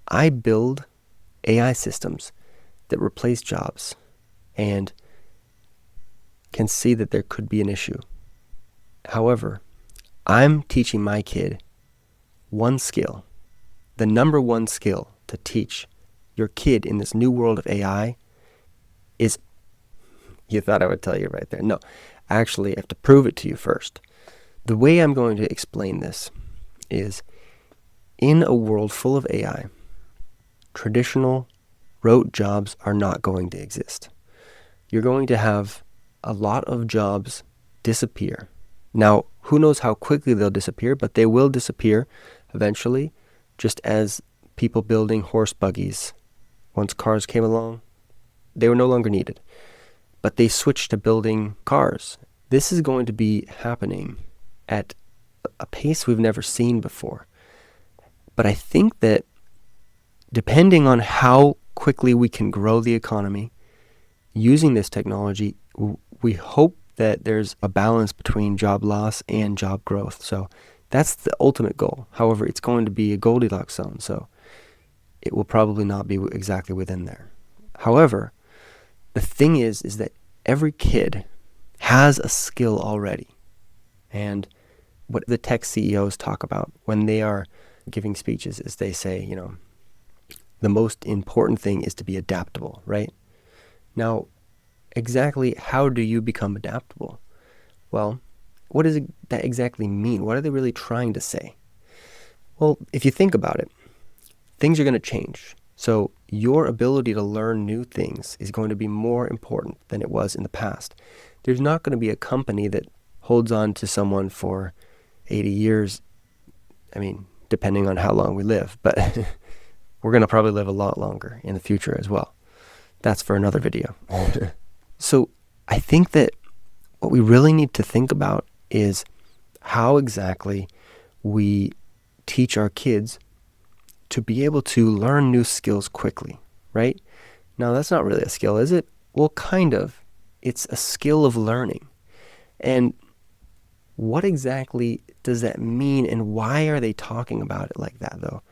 I build AI systems that replace jobs and can see that there could be an issue. However, I'm teaching my kid one skill, the number one skill to teach your kid in this new world of AI is, you thought I would tell you right there. No, actually, I have to prove it to you first. The way I'm going to explain this is, in a world full of AI, traditional rote jobs are not going to exist. You're going to have a lot of jobs disappear. Now, who knows how quickly they'll disappear, but they will disappear eventually, just as people building horse buggies. Once cars came along, they were no longer needed, but they switched to building cars. This is going to be happening at a pace we've never seen before. But I think that depending on how quickly we can grow the economy using this technology, we hope that there's a balance between job loss and job growth. So that's the ultimate goal. However, it's going to be a Goldilocks zone, so it will probably not be exactly within there. However, the thing is that every kid has a skill already. And what the tech CEOs talk about when they are giving speeches is they say, the most important thing is to be adaptable, right? Now, exactly how do you become adaptable? Well, what does that exactly mean? What are they really trying to say? Well, if you think about it, things are going to change. So your ability to learn new things is going to be more important than it was in the past. There's not going to be a company that holds on to someone for 80 years. I mean, depending on how long we live, but we're going to probably live a lot longer in the future as well. That's for another video. So I think that what we really need to think about is how exactly we teach our kids to be able to learn new skills quickly, right? Now, that's not really a skill, is it? Well, kind of. It's a skill of learning. And what exactly does that mean, and why are they talking about it like that, though?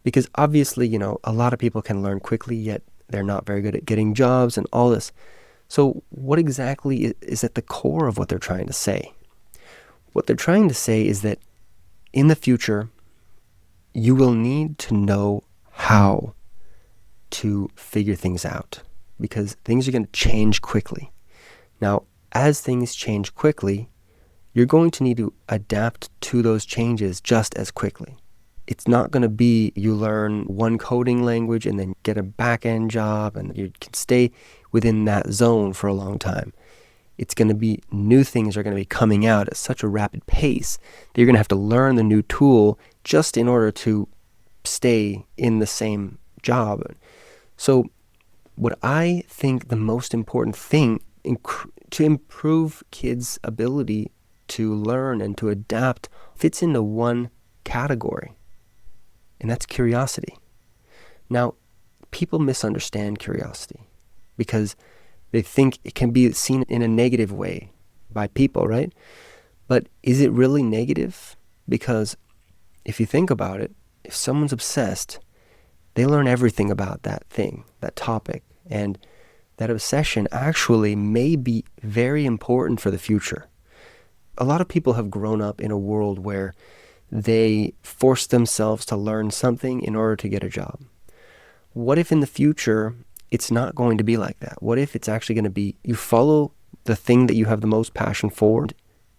Because obviously, a lot of people can learn quickly, yet they're not very good at getting jobs and all this. So what exactly is at the core of what they're trying to say? What they're trying to say is that in the future, you will need to know how to figure things out, because things are going to change quickly. Now, as things change quickly, you're going to need to adapt to those changes just as quickly. It's not going to be you learn one coding language and then get a back-end job and you can stay within that zone for a long time. It's going to be new things are going to be coming out at such a rapid pace that you're going to have to learn the new tool just in order to stay in the same job. So what I think the most important thing to improve kids' ability to learn and to adapt fits into one category, and that's curiosity. Now, people misunderstand curiosity because they think it can be seen in a negative way by people, right? But is it really negative? Because if you think about it, if someone's obsessed, they learn everything about that thing, that topic, and that obsession actually may be very important for the future. A lot of people have grown up in a world where they force themselves to learn something in order to get a job. What if in the future it's not going to be like that? What if it's actually going to be you follow the thing that you have the most passion for?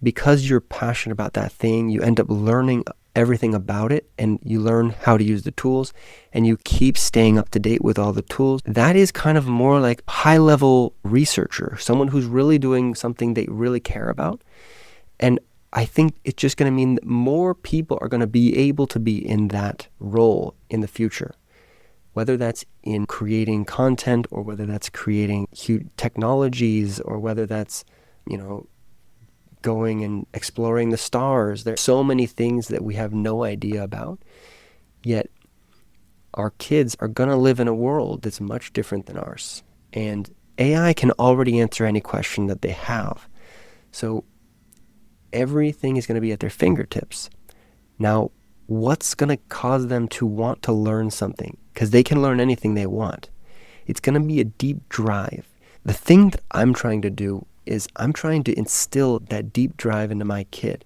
Because you're passionate about that thing, you end up learning everything about it and you learn how to use the tools and you keep staying up to date with all the tools. That is kind of more like high-level researcher, someone who's really doing something they really care about. And I think it's just going to mean that more people are going to be able to be in that role in the future, whether that's in creating content or whether that's creating huge technologies or whether that's, going and exploring the stars. There's so many things that we have no idea about, yet our kids are going to live in a world that's much different than ours. And AI can already answer any question that they have. So everything is going to be at their fingertips. Now, what's going to cause them to want to learn something? because they can learn anything they want. It's going to be a deep drive. The thing that I'm trying to do is I'm trying to instill that deep drive into my kid.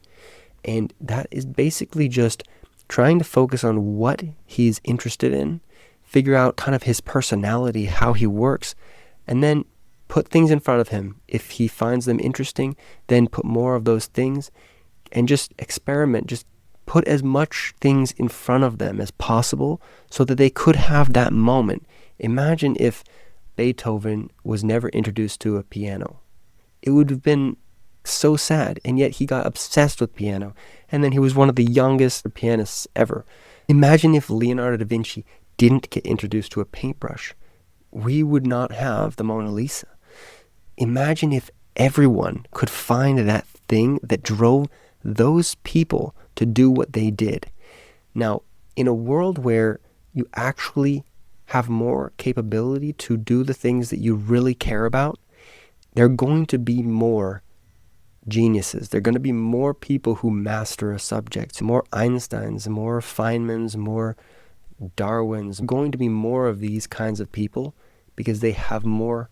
And that is basically just trying to focus on what he's interested in, figure out kind of his personality, how he works, and then put things in front of him. If he finds them interesting, then put more of those things and just experiment. Just put as much things in front of them as possible so that they could have that moment. Imagine if Beethoven was never introduced to a piano. It would have been so sad, and yet he got obsessed with piano, and then he was one of the youngest pianists ever. Imagine if Leonardo da Vinci didn't get introduced to a paintbrush. We would not have the Mona Lisa. Imagine if everyone could find that thing that drove those people to do what they did. Now, in a world where you actually have more capability to do the things that you really care about, there are going to be more geniuses. There are going to be more people who master a subject, more Einsteins, more Feynmans, more Darwins. Going to be more of these kinds of people because they have more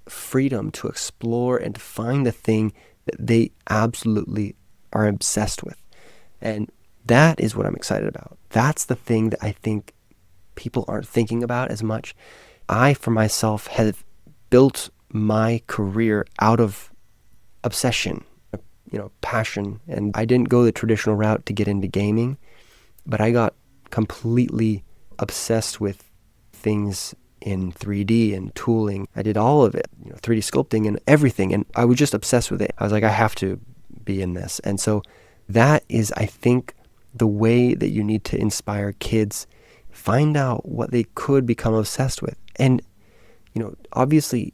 freedom to explore and to find the thing that they absolutely are obsessed with. And that is what I'm excited about. That's the thing that I think people aren't thinking about as much. I, for myself, have built my career out of obsession, passion. And I didn't go the traditional route to get into gaming, but I got completely obsessed with things in 3D and tooling. I did all of it, 3D sculpting and everything. And I was just obsessed with it. I was like, I have to be in this. And so that is, I think, the way that you need to inspire kids. Find out what they could become obsessed with. And, obviously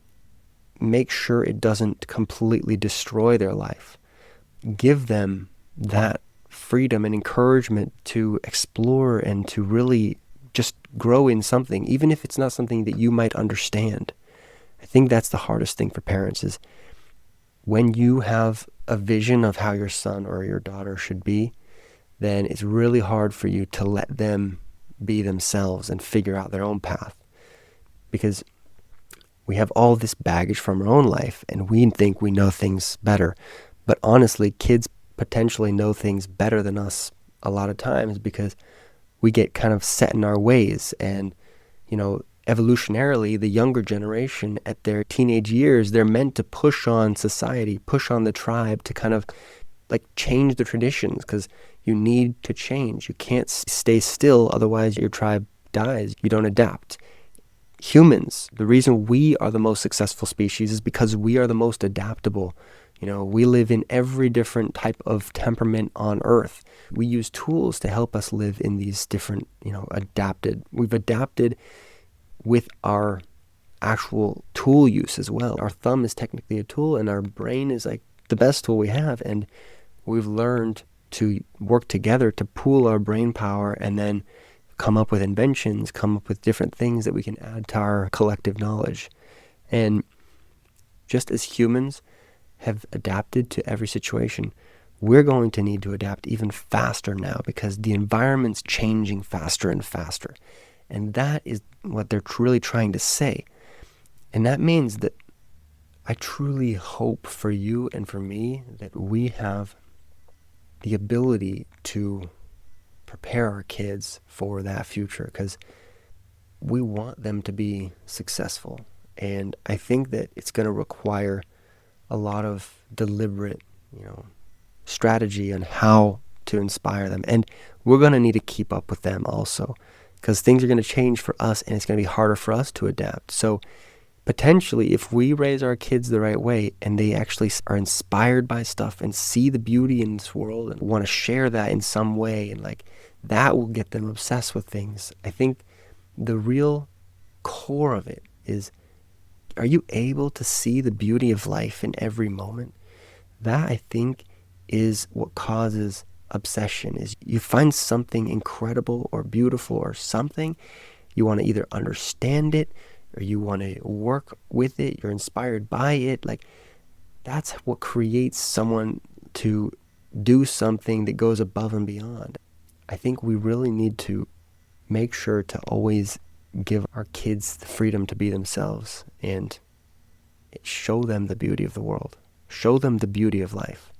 make sure it doesn't completely destroy their life. Give them that freedom and encouragement to explore and to really just grow in something, even if it's not something that you might understand. I think that's the hardest thing for parents is when you have a vision of how your son or your daughter should be, then it's really hard for you to let them be themselves and figure out their own path. Because we have all this baggage from our own life and we think we know things better. But honestly, kids potentially know things better than us a lot of times because we get kind of set in our ways. And, evolutionarily, the younger generation at their teenage years, they're meant to push on society, push on the tribe to kind of change the traditions because you need to change. You can't stay still, otherwise your tribe dies. You don't adapt. Humans, the reason we are the most successful species is because we are the most adaptable. We live in every different type of temperament on Earth. We use tools to help us live in these different, We've adapted with our actual tool use as well. Our thumb is technically a tool and our brain is the best tool we have. And we've learned to work together to pool our brain power and then come up with inventions, come up with different things that we can add to our collective knowledge. And just as humans have adapted to every situation, we're going to need to adapt even faster now because the environment's changing faster and faster. And that is what they're truly trying to say. And that means that I truly hope for you and for me that we have the ability to prepare our kids for that future because we want them to be successful. And I think that it's going to require a lot of deliberate, strategy on how to inspire them. And we're going to need to keep up with them also because things are going to change for us and it's going to be harder for us to adapt. So potentially, if we raise our kids the right way and they actually are inspired by stuff and see the beauty in this world and want to share that in some way, and that will get them obsessed with things. I think the real core of it is, are you able to see the beauty of life in every moment? That, I think, is what causes obsession. Is you find something incredible or beautiful or something, you want to either understand it or you want to work with it, you're inspired by it. That's what creates someone to do something that goes above and beyond. I think we really need to make sure to always give our kids the freedom to be themselves and show them the beauty of the world. Show them the beauty of life.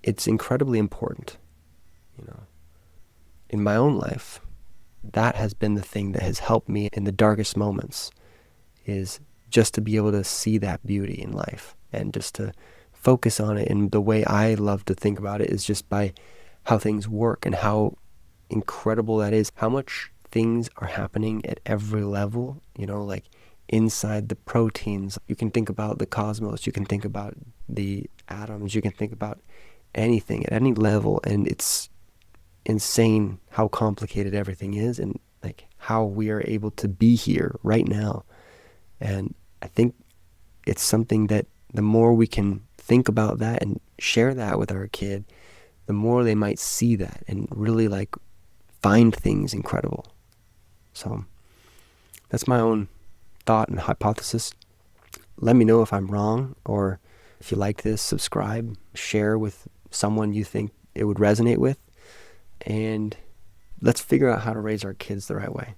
It's incredibly important, In my own life, that has been the thing that has helped me in the darkest moments, is just to be able to see that beauty in life and just to focus on it. And the way I love to think about it is just by how things work and how incredible that is, how much things are happening at every level, like inside the proteins. You can think about the cosmos, you can think about the atoms, you can think about anything at any level, and it's insane how complicated everything is and like how we are able to be here right now. And I think it's something that the more we can think about that and share that with our kid, the more they might see that and really like find things incredible. So that's my own thought and hypothesis. Let me know if I'm wrong, or if you like this, subscribe, share with someone you think it would resonate with, and let's figure out how to raise our kids the right way.